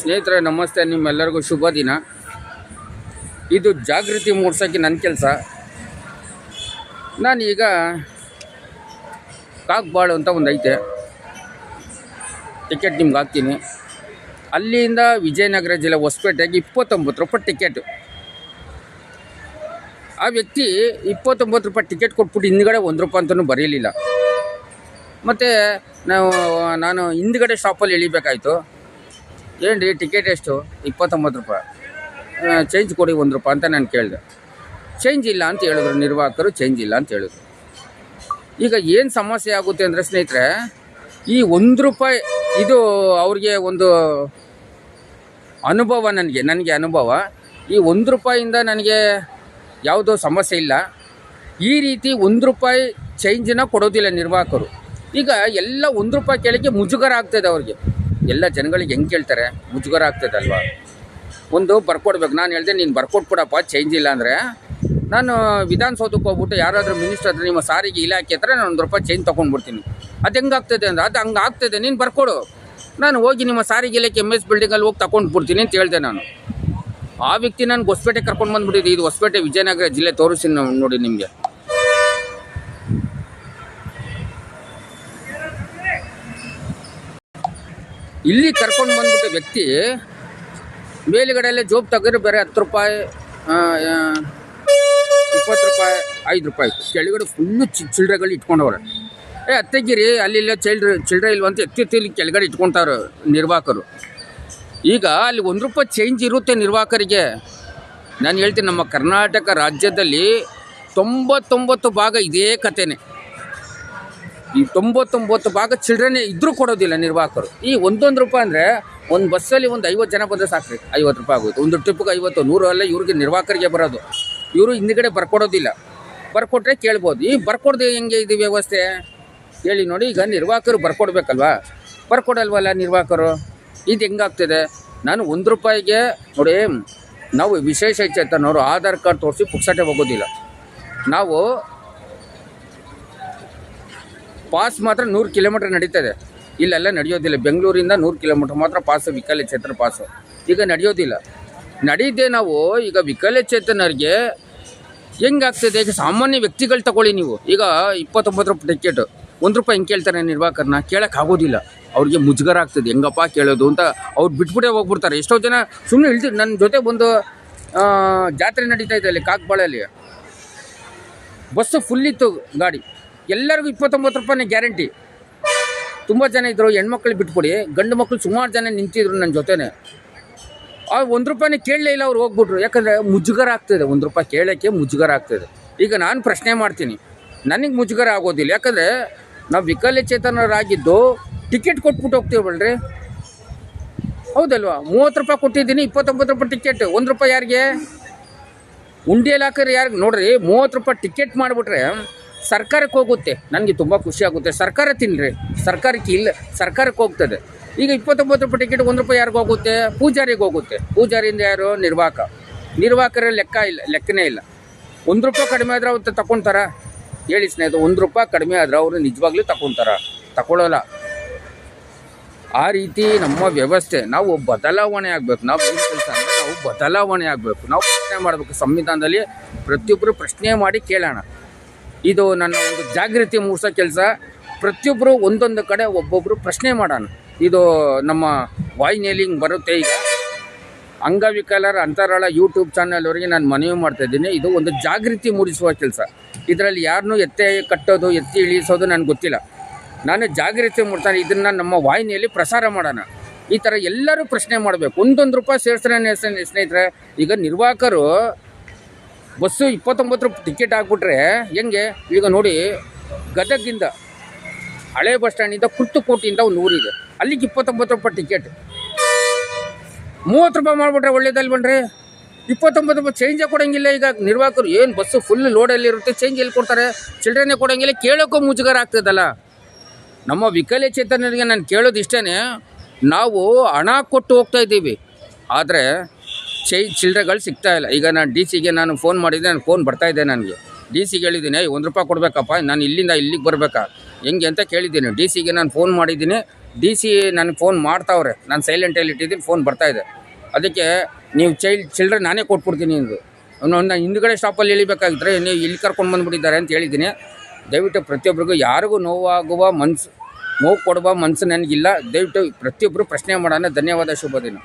ಸ್ನೇಹಿತರೆ ನಮಸ್ತೆ, ನಿಮ್ಮೆಲ್ಲರಿಗೂ ಶುಭ ದಿನ. ಇದು ಜಾಗೃತಿ ಮೂಡಿಸೋಕ್ಕೆ ನನ್ನ ಕೆಲಸ. ನಾನೀಗ ಕಾಕ್ಬಾಳು ಅಂತ ಒಂದು ಐತೆ, ಟಿಕೆಟ್ ನಿಮ್ಗೆ ಹಾಕ್ತೀನಿ. ಅಲ್ಲಿಂದ ವಿಜಯನಗರ ಜಿಲ್ಲೆ ಹೊಸಪೇಟೆಗೆ 29 ರೂಪಾಯಿ ಟಿಕೆಟು. ಆ ವ್ಯಕ್ತಿ 29 ರೂಪಾಯಿ ಟಿಕೆಟ್ ಕೊಟ್ಬಿಟ್ಟು ಹಿಂದ್ಗಡೆ 1 ರೂಪಾಯಿ ಅಂತಲೂ ಬರೀಲಿಲ್ಲ. ಮತ್ತು ನಾನು ಹಿಂದ್ಗಡೆ ಶಾಪಲ್ಲಿ ಇಳಿಬೇಕಾಯ್ತು. ಏನು ರೀ ಟಿಕೆಟ್ ಎಷ್ಟು? 29 ರೂಪಾಯಿ, ಚೇಂಜ್ ಕೊಡಿ 1 ರೂಪಾಯಿ ಅಂತ ನಾನು ಕೇಳಿದೆ. ಚೇಂಜ್ ಇಲ್ಲ ಅಂತ ಹೇಳಿದ್ರು ನಿರ್ವಾಹಕರು, ಚೇಂಜ್ ಇಲ್ಲ ಅಂತ ಹೇಳಿದ್ರು. ಈಗ ಏನು ಸಮಸ್ಯೆ ಆಗುತ್ತೆ ಅಂದರೆ ಸ್ನೇಹಿತರೆ, ಈ 1 ರೂಪಾಯಿ ಇದು ಅವ್ರಿಗೆ ಒಂದು ಅನುಭವ, ನನಗೆ ಅನುಭವ. ಈ 1 ರೂಪಾಯಿಂದ ನನಗೆ ಯಾವುದೋ ಸಮಸ್ಯೆ ಇಲ್ಲ. ಈ ರೀತಿ 1 ರೂಪಾಯಿ ಚೇಂಜನ್ನ ಕೊಡೋದಿಲ್ಲ ನಿರ್ವಾಹಕರು. ಈಗ ಎಲ್ಲ 1 ರೂಪಾಯಿ ಕೇಳೋಕ್ಕೆ ಮುಜುಗರ ಆಗ್ತದೆ ಅವ್ರಿಗೆ. ಎಲ್ಲ ಜನಗಳಿಗೆ ಹೆಂಗೆ ಕೇಳ್ತಾರೆ? ಮುಜುಗರ ಆಗ್ತದೆ ಅಲ್ವಾ? ಒಂದು ಬರ್ಕೊಡ್ಬೇಕು. ನಾನು ಹೇಳಿದೆ, ನೀನು ಬರ್ಕೊಟ್ಬಿಡಪ್ಪ ಚೇಂಜ್ ಇಲ್ಲ ಅಂದರೆ. ನಾನು ವಿಧಾನಸೌಧಕ್ಕೆ ಹೋಗ್ಬಿಟ್ಟು ಯಾರಾದರೂ ಮಿನಿಸ್ಟರ್ ಹತ್ರ, ನಿಮ್ಮ ಸಾರಿಗೆ ಇಲಾಖೆ ಹತ್ರ ನಾನು 1 ರೂಪಾಯಿ ಚೇಂಜ್ ತೊಗೊಂಡ್ಬಿಡ್ತೀನಿ. ಅದು ಹೆಂಗೆ ಆಗ್ತದೆ ಅಂದರೆ, ಅದು ಹಂಗೆ ಆಗ್ತದೆ, ನೀನು ಬರ್ಕೊಡು. ನಾನು ಹೋಗಿ ನಿಮ್ಮ ಸಾರಿಗೆ ಇಲಾಖೆ MS ಬಿಲ್ಡಿಂಗಲ್ಲಿ ಹೋಗಿ ತಗೊಂಡ್ಬಿಡ್ತೀನಿ ಅಂತ ಹೇಳಿದೆ ನಾನು. ಆ ವ್ಯಕ್ತಿ ನಾನು ಹೊಸಪೇಟೆ ಕರ್ಕೊಂಡು ಬಂದುಬಿಟ್ಟಿದ್ದೆ. ಇದು ಹೊಸಪೇಟೆ ವಿಜಯನಗರ ಜಿಲ್ಲೆ, ತೋರಿಸ್ತೀನಿ ನೋಡಿ ನಿಮಗೆ. ಇಲ್ಲಿ ಕರ್ಕೊಂಡು ಬಂದ್ಬಿಟ್ಟು ವ್ಯಕ್ತಿ ಮೇಲುಗಡೆಯಲ್ಲೇ ಜೋಬ್ ತೆಗೆದ್ರೆ ಬೇರೆ 10 ರೂಪಾಯಿ, 20 ರೂಪಾಯಿ, 5 ರೂಪಾಯಿ, ಕೆಳಗಡೆ ಫುಲ್ಲು ಚಿಲ್ಲರೆಗಳು ಇಟ್ಕೊಂಡವ್ರೆ. ಅತ್ತೆಗಿರಿ ಅಲ್ಲಿಲ್ಲ ಚಿಲ್ಲರೆ ಇಲ್ವಂತ ಎತ್ತಿ ಕೆಳಗಡೆ ಇಟ್ಕೊತಾರೆ ನಿರ್ವಾಹಕರು. ಈಗ ಅಲ್ಲಿ 1 ರೂಪಾಯಿ ಚೇಂಜ್ ಇರುತ್ತೆ ನಿರ್ವಾಹಕರಿಗೆ. ನಾನು ಹೇಳ್ತೀನಿ, ನಮ್ಮ ಕರ್ನಾಟಕ ರಾಜ್ಯದಲ್ಲಿ 99 ಭಾಗ ಇದೇ ಕಥೆನೇ. ಈ 99 ಭಾಗ ಚಿಲ್ಡ್ರನ್ನೇ ಇದ್ರೂ ಕೊಡೋದಿಲ್ಲ ನಿರ್ವಾಹಕರು. ಈ 1 ರೂಪಾಯಿ ಅಂದರೆ ಒಂದು ಬಸ್ಸಲ್ಲಿ ಒಂದು 50 ಜನ ಬಂದರೆ ಸಾಕ್ರಿ, 50 ರೂಪಾಯಿ ಆಗೋದು. ಒಂದು ಟ್ರಿಪ್ಗೆ 50, 100 ಅಲ್ಲ ಇವ್ರಿಗೆ ನಿರ್ವಾಹಕರಿಗೆ ಬರೋದು. ಇವರು ಹಿಂದ್ಗಡೆ ಬರ್ಕೊಡೋದಿಲ್ಲ. ಬರ್ಕೊಟ್ರೆ ಕೇಳ್ಬೋದು. ಈ ಬರ್ಕೊಡ್ದೆ ಹೆಂಗೆ ಇದು ವ್ಯವಸ್ಥೆ ಹೇಳಿ ನೋಡಿ. ಈಗ ನಿರ್ವಾಹಕರು ಬರ್ಕೊಡ್ಬೇಕಲ್ವಾ? ಬರ್ಕೊಡಲ್ವಲ್ಲ ನಿರ್ವಾಹಕರು. ಇದು ಹೆಂಗಾಗ್ತದೆ? ನಾನು 1 ರೂಪಾಯಿಗೆ ನೋಡಿ, ನಾವು ವಿಶೇಷ ಚೇತನವರು ಆಧಾರ್ ಕಾರ್ಡ್ ತೋರಿಸಿ ಪುಕ್ಸಟೆ ಹೋಗೋದಿಲ್ಲ. ನಾವು ಪಾಸ್ ಮಾತ್ರ 100 ಕಿಲೋಮೀಟ್ರ್ ನಡೀತದೆ. ಇಲ್ಲೆಲ್ಲ ನಡೆಯೋದಿಲ್ಲ. ಬೆಂಗಳೂರಿಂದ 100 ಕಿಲೋಮೀಟ್ರ್ ಮಾತ್ರ ಪಾಸು, ವಿಕಲಚೇತನ ಪಾಸು. ಈಗ ನಡೆಯೋದಿಲ್ಲ. ನಡೀದೆ ನಾವು. ಈಗ ವಿಕಲಚೇತನರಿಗೆ ಹೆಂಗಾಗ್ತದೆ? ಈಗ ಸಾಮಾನ್ಯ ವ್ಯಕ್ತಿಗಳು ತಗೊಳ್ಳಿ ನೀವು. ಈಗ 29 ರೂಪಾಯಿ ಟಿಕೆಟು, 1 ರೂಪಾಯಿ ಹೆಂಗೆ ಕೇಳ್ತಾರೆ ನಿರ್ವಾಹಕರನ್ನ? ಕೇಳೋಕ್ಕಾಗೋದಿಲ್ಲ. ಅವ್ರಿಗೆ ಮುಜುಗರ ಆಗ್ತದೆ, ಹೆಂಗಪ್ಪ ಕೇಳೋದು ಅಂತ ಅವ್ರು ಬಿಟ್ಬಿಟ್ಟೇ ಹೋಗ್ಬಿಡ್ತಾರೆ. ಎಷ್ಟೋ ಜನ ಸುಮ್ಮನೆ ಇಳ್ದು ನನ್ನ ಜೊತೆ ಒಂದು ಜಾತ್ರೆ ನಡೀತಾ ಇದೆ ಅಲ್ಲಿ ಕಾಕ್ಬಾಳಲ್ಲಿ. ಬಸ್ಸು ಫುಲ್ಲಿತ್ತು ಗಾಡಿ. ಎಲ್ಲರಿಗೂ 29 ರೂಪಾಯಿನೇ ಗ್ಯಾರಂಟಿ. ತುಂಬ ಜನ ಇದ್ದರು. ಹೆಣ್ಮಕ್ಳು ಬಿಟ್ಬಿಡಿ, ಗಂಡು ಮಕ್ಕಳು ಸುಮಾರು ಜನ ನಿಂತಿದ್ರು ನನ್ನ ಜೊತೆನೇ. ಆ 1 ರೂಪಾಯಿನೇ ಕೇಳಲೇ ಇಲ್ಲ, ಅವ್ರು ಹೋಗ್ಬಿಟ್ರು. ಯಾಕಂದರೆ ಮುಜುಗರ ಆಗ್ತದೆ, 1 ರೂಪಾಯಿ ಕೇಳೋಕ್ಕೆ ಮುಜುಗರ ಆಗ್ತದೆ. ಈಗ ನಾನು ಪ್ರಶ್ನೆ ಮಾಡ್ತೀನಿ, ನನಗೆ ಮುಜುಗರ ಆಗೋದಿಲ್ಲ. ಯಾಕಂದರೆ ನಾವು ವಿಕಲಚೇತನರಾಗಿದ್ದು ಟಿಕೆಟ್ ಕೊಟ್ಬಿಟ್ಟು ಹೋಗ್ತೀವಲ್ರಿ, ಹೌದಲ್ವಾ? 30 ರೂಪಾಯಿ ಕೊಟ್ಟಿದ್ದೀನಿ, 29 ರೂಪಾಯಿ ಟಿಕೆಟ್. 1 ರೂಪಾಯಿ ಯಾರಿಗೆ? ಉಂಡಿಯಲ್ಲಿ ಹಾಕಿದ್ರೆ ಯಾರಿಗೆ? ನೋಡ್ರಿ, 30 ರೂಪಾಯಿ ಟಿಕೆಟ್ ಮಾಡಿಬಿಟ್ರೆ ಸರ್ಕಾರಕ್ಕೆ ಹೋಗುತ್ತೆ. ನನಗೆ ತುಂಬ ಖುಷಿ ಆಗುತ್ತೆ. ಸರ್ಕಾರ ತಿನ್ನಿರಿ, ಸರ್ಕಾರಕ್ಕೆ ಇಲ್ಲ, ಸರ್ಕಾರಕ್ಕೆ ಹೋಗ್ತದೆ. ಈಗ 29 ರೂಪಾಯಿ ಟಿಕೆಟ್ 1 ರೂಪಾಯಿ ಯಾರಿಗೆ ಹೋಗುತ್ತೆ? ಪೂಜಾರಿಗೆ ಹೋಗುತ್ತೆ. ಪೂಜಾರಿಯಿಂದ ಯಾರು? ನಿರ್ವಾಹಕ. ನಿರ್ವಾಹಕರ ಲೆಕ್ಕನೇ ಇಲ್ಲ. 1 ರೂಪಾಯಿ ಕಡಿಮೆ ಆದರೆ ಅವ್ರು ತಗೊತಾರ? ಹೇಳಿ ಸ್ನೇಹಿತರೆ, 1 ರೂಪಾಯಿ ಕಡಿಮೆ ಆದರೆ ಅವರು ನಿಜವಾಗ್ಲೂ ತಗೊತಾರ? ತಗೊಳ್ಳೋಲ್ಲ. ಆ ರೀತಿ ನಮ್ಮ ವ್ಯವಸ್ಥೆ. ನಾವು ಬದಲಾವಣೆ ಆಗಬೇಕು. ನಾವು ಏನು ಕೆಲಸ ಅಂದರೆ ನಾವು ಬದಲಾವಣೆ ಆಗಬೇಕು. ನಾವು ಪ್ರಶ್ನೆ ಮಾಡಬೇಕು. ಸಂವಿಧಾನದಲ್ಲಿ ಪ್ರತಿಯೊಬ್ಬರು ಪ್ರಶ್ನೆ ಮಾಡಿ ಕೇಳೋಣ. ಇದು ನನ್ನ ಒಂದು ಜಾಗೃತಿ ಮೂಡಿಸೋ ಕೆಲಸ. ಪ್ರತಿಯೊಬ್ಬರು ಒಂದೊಂದು ಕಡೆ ಒಬ್ಬೊಬ್ಬರು ಪ್ರಶ್ನೆ ಮಾಡೋಣ. ಇದು ನಮ್ಮ ವಾಹಿನಿಯಲ್ಲಿ ಹಿಂಗೆ ಬರುತ್ತೆ. ಈಗ ಅಂಗವಿಕಲರ ಅಂತರಾಳ ಯೂಟ್ಯೂಬ್ ಚಾನಲ್ವರೆಗೆ ನಾನು ಮನವಿ ಮಾಡ್ತಾಯಿದ್ದೀನಿ. ಇದು ಒಂದು ಜಾಗೃತಿ ಮೂಡಿಸುವ ಕೆಲಸ. ಇದರಲ್ಲಿ ಯಾರನ್ನೂ ಎತ್ತಿ ಕಟ್ಟೋದು, ಎತ್ತಿ ಇಳಿಸೋದು ನನಗೆ ಗೊತ್ತಿಲ್ಲ. ನಾನು ಜಾಗೃತಿ ಮೂಡ್ತಾನೆ. ಇದನ್ನು ನಮ್ಮ ವಾಹಿನಿಯಲ್ಲಿ ಪ್ರಸಾರ ಮಾಡೋಣ. ಈ ಥರ ಎಲ್ಲರೂ ಪ್ರಶ್ನೆ ಮಾಡಬೇಕು. 1 ರೂಪಾಯಿ ಸೇರಿಸ್ರೆ ಸ್ನೇಹಿತರೆ. ಈಗ ನಿರ್ವಾಹಕರು ಬಸ್ಸು 29 ರೂಪಾಯಿ ಟಿಕೆಟ್ ಹಾಕ್ಬಿಟ್ರೆ ಹೆಂಗೆ? ಈಗ ನೋಡಿ, ಗದಗಿಂದ ಹಳೆ ಬಸ್ ಸ್ಟ್ಯಾಂಡಿಂದ ಕುರ್ತಕೋಟಿಯಿಂದ ಒಂದು ಊರಿದೆ, ಅಲ್ಲಿಗೆ 29 ರೂಪಾಯಿ ಟಿಕೆಟ್. 30 ರೂಪಾಯಿ ಮಾಡಿಬಿಟ್ರೆ ಒಳ್ಳೇದಲ್ಲ ಬನ್ರಿ. 29 ರೂಪಾಯಿ ಚೇಂಜೇ ಕೊಡೋಂಗಿಲ್ಲ. ಈಗ ನಿರ್ವಾಹಕರು ಏನು ಬಸ್ಸು ಫುಲ್ ಲೋಡಲ್ಲಿರುತ್ತೆ, ಚೇಂಜ್ ಎಲ್ಲಿ ಕೊಡ್ತಾರೆ? ಚಿಲ್ಡ್ರನ್ನೇ ಕೊಡೋಂಗಿಲ್ಲ. ಕೇಳೋಕ್ಕೂ ಮುಜುಗರ ಆಗ್ತದಲ್ಲ. ನಮ್ಮ ವಿಕಲಚೇತನರಿಗೆ ನಾನು ಕೇಳೋದು ಇಷ್ಟೇ, ನಾವು ಹಣ ಕೊಟ್ಟು ಹೋಗ್ತಾ ಇದ್ದೀವಿ, ಆದರೆ ಚಿಲ್ಲರೆಗಳು ಸಿಗ್ತಾಯಿಲ್ಲ. ಈಗ ನಾನು DC ನಾನು ಫೋನ್ ಮಾಡಿದ್ದೆ, ನಾನು ಫೋನ್ ಬರ್ತಾಯಿದ್ದೆ. ನನಗೆ DC ಹೇಳಿದ್ದೀನಿ, 1 ರೂಪಾಯಿ ಕೊಡಬೇಕಪ್ಪ, ನಾನು ಇಲ್ಲಿಂದ ಇಲ್ಲಿಗೆ ಬರಬೇಕಾ ಹೆಂಗೆ ಅಂತ ಕೇಳಿದ್ದೀನಿ. DC ನಾನು ಫೋನ್ ಮಾಡಿದ್ದೀನಿ. DC ನನಗೆ ಫೋನ್ ಮಾಡ್ತಾವ್ರೆ, ನಾನು ಸೈಲೆಂಟಲ್ಲಿ ಇಟ್ಟಿದ್ದೀನಿ, ಫೋನ್ ಬರ್ತಾಯಿದೆ. ಅದಕ್ಕೆ ನೀವು ಚಿಲ್ಡ್ರನ್ ನಾನೇ ಕೊಟ್ಬಿಡ್ತೀನಿ ಎಂದು ನಾನು ಹಿಂದುಗಡೆ ಸ್ಟಾಪಲ್ಲಿ ಇಳಿಬೇಕಾಗಿದ್ರೆ ನೀವು ಇಲ್ಲಿ ಕರ್ಕೊಂಡು ಬಂದುಬಿಟ್ಟಿದ್ದಾರೆ ಅಂತ ಹೇಳಿದ್ದೀನಿ. ದಯವಿಟ್ಟು ಪ್ರತಿಯೊಬ್ಬರಿಗೂ ಯಾರಿಗೂ ನೋವು ಕೊಡುವ ಮನಸ್ಸು ನನಗಿಲ್ಲ. ದಯವಿಟ್ಟು ಪ್ರತಿಯೊಬ್ಬರು ಪ್ರಶ್ನೆ ಮಾಡೋಣ. ಧನ್ಯವಾದ. ಶುಭ ದಿನ.